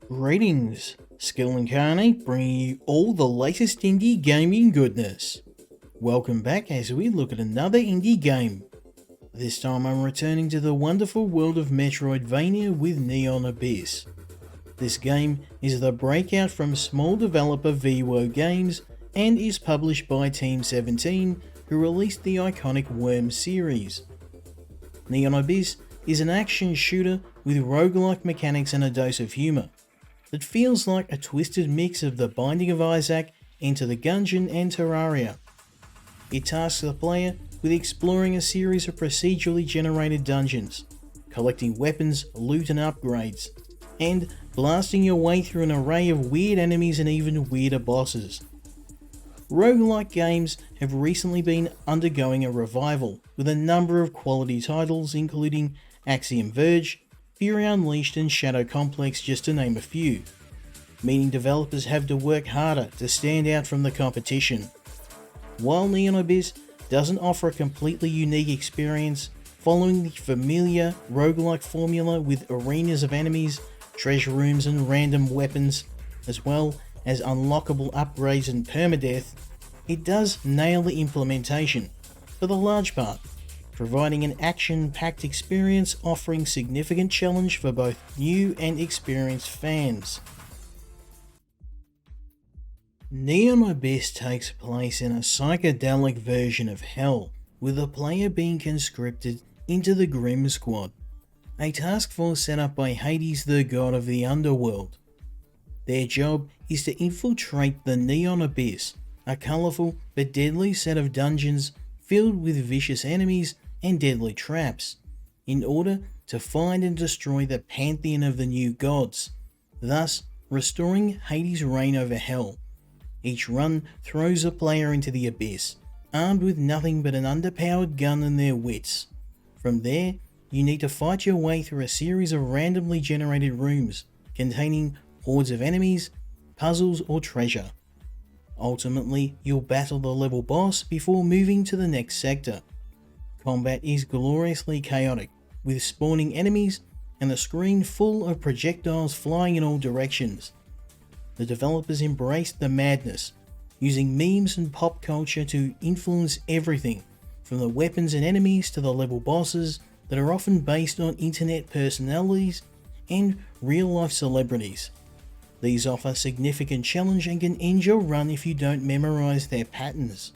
Greetings, Skill Incarnate bringing you all the latest indie gaming goodness. Welcome back as we look at another indie game. This time I'm returning to the wonderful world of Metroidvania with Neon Abyss. This game is the breakout from small developer Veewo Games and is published by Team 17, who released the iconic Worm series. Neon Abyss is an action shooter with roguelike mechanics and a dose of humour. It feels like a twisted mix of The Binding of Isaac, Enter the Gungeon and Terraria. It tasks the player with exploring a series of procedurally generated dungeons, collecting weapons, loot and upgrades, and blasting your way through an array of weird enemies and even weirder bosses. Roguelike games have recently been undergoing a revival, with a number of quality titles including Axiom Verge, Fury Unleashed and Shadow Complex, just to name a few, meaning developers have to work harder to stand out from the competition. While Neon Abyss doesn't offer a completely unique experience, following the familiar roguelike formula with arenas of enemies, treasure rooms and random weapons, as well as unlockable upgrades and permadeath, it does nail the implementation, for the large part, providing an action-packed experience offering significant challenge for both new and experienced fans. Neon Abyss takes place in a psychedelic version of Hell, with the player being conscripted into the Grim Squad, a task force set up by Hades, the god of the Underworld. Their job is to infiltrate the Neon Abyss, a colourful but deadly set of dungeons filled with vicious enemies and deadly traps, in order to find and destroy the Pantheon of the new gods, thus restoring Hades' reign over Hell. Each run throws a player into the abyss, armed with nothing but an underpowered gun and their wits. From there, you need to fight your way through a series of randomly generated rooms, containing hordes of enemies, puzzles or treasure. Ultimately, you'll battle the level boss before moving to the next sector. Combat is gloriously chaotic, with spawning enemies and a screen full of projectiles flying in all directions. The developers embraced the madness, using memes and pop culture to influence everything, from the weapons and enemies to the level bosses that are often based on internet personalities and real-life celebrities. These offer significant challenge and can end your run if you don't memorize their patterns.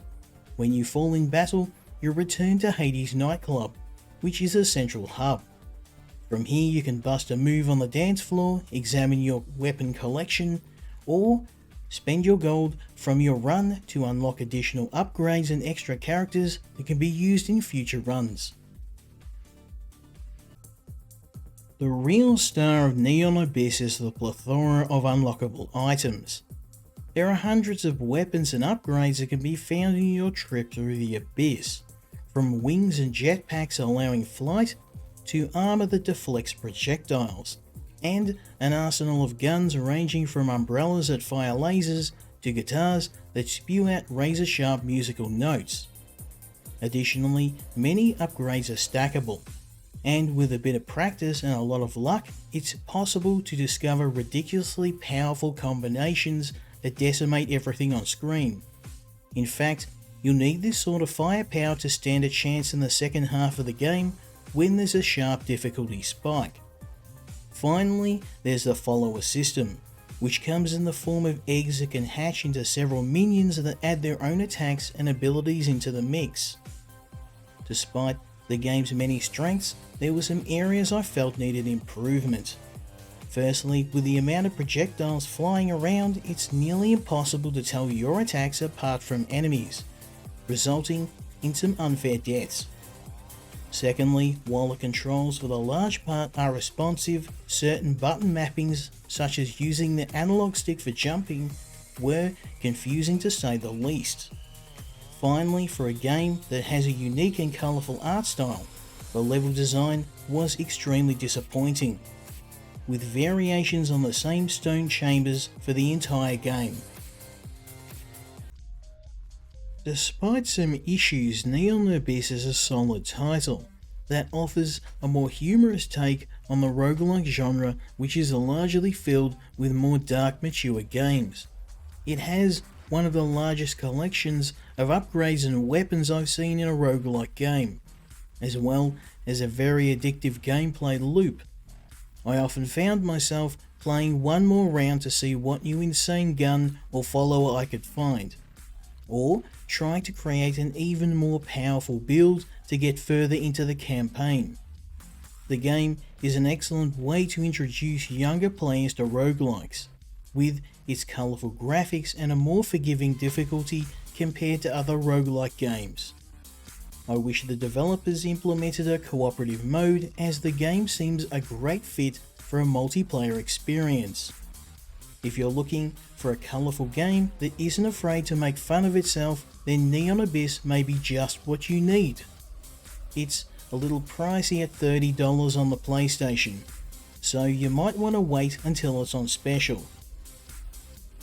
When you fall in battle, you'll return to Hades nightclub, which is a central hub. From here you can bust a move on the dance floor, examine your weapon collection, or spend your gold from your run to unlock additional upgrades and extra characters that can be used in future runs. The real star of Neon Abyss is the plethora of unlockable items. There are hundreds of weapons and upgrades that can be found in your trip through the Abyss, from wings and jetpacks allowing flight, to armour that deflects projectiles, and an arsenal of guns ranging from umbrellas that fire lasers to guitars that spew out razor-sharp musical notes. Additionally, many upgrades are stackable, and with a bit of practice and a lot of luck, it's possible to discover ridiculously powerful combinations that decimate everything on screen. In fact, you'll need this sort of firepower to stand a chance in the second half of the game when there's a sharp difficulty spike. Finally, there's the follower system, which comes in the form of eggs that can hatch into several minions that add their own attacks and abilities into the mix. Despite the game's many strengths, there were some areas I felt needed improvement. Firstly, with the amount of projectiles flying around, it's nearly impossible to tell your attacks apart from enemies, resulting in some unfair deaths. Secondly, while the controls for the large part are responsive, certain button mappings, such as using the analog stick for jumping, were confusing to say the least. Finally, for a game that has a unique and colourful art style, the level design was extremely disappointing, with variations on the same stone chambers for the entire game. Despite some issues, Neon Abyss is a solid title, that offers a more humorous take on the roguelike genre, which is largely filled with more dark, mature games. It has one of the largest collections of upgrades and weapons I've seen in a roguelike game, as well as a very addictive gameplay loop. I often found myself playing one more round to see what new insane gun or follower I could find, or trying to create an even more powerful build to get further into the campaign. The game is an excellent way to introduce younger players to roguelikes, with its colourful graphics and a more forgiving difficulty compared to other roguelike games. I wish the developers implemented a cooperative mode, as the game seems a great fit for a multiplayer experience. If you're looking for a colourful game that isn't afraid to make fun of itself, then Neon Abyss may be just what you need. It's a little pricey at $30 on the PlayStation, so you might want to wait until it's on special.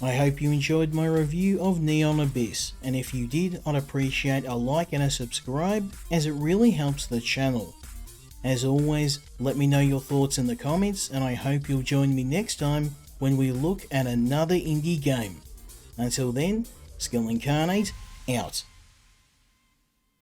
I hope you enjoyed my review of Neon Abyss, and if you did, I'd appreciate a like and a subscribe, as it really helps the channel. As always, let me know your thoughts in the comments, and I hope you'll join me next time when we look at another indie game. Until then, Skill Incarnate, out.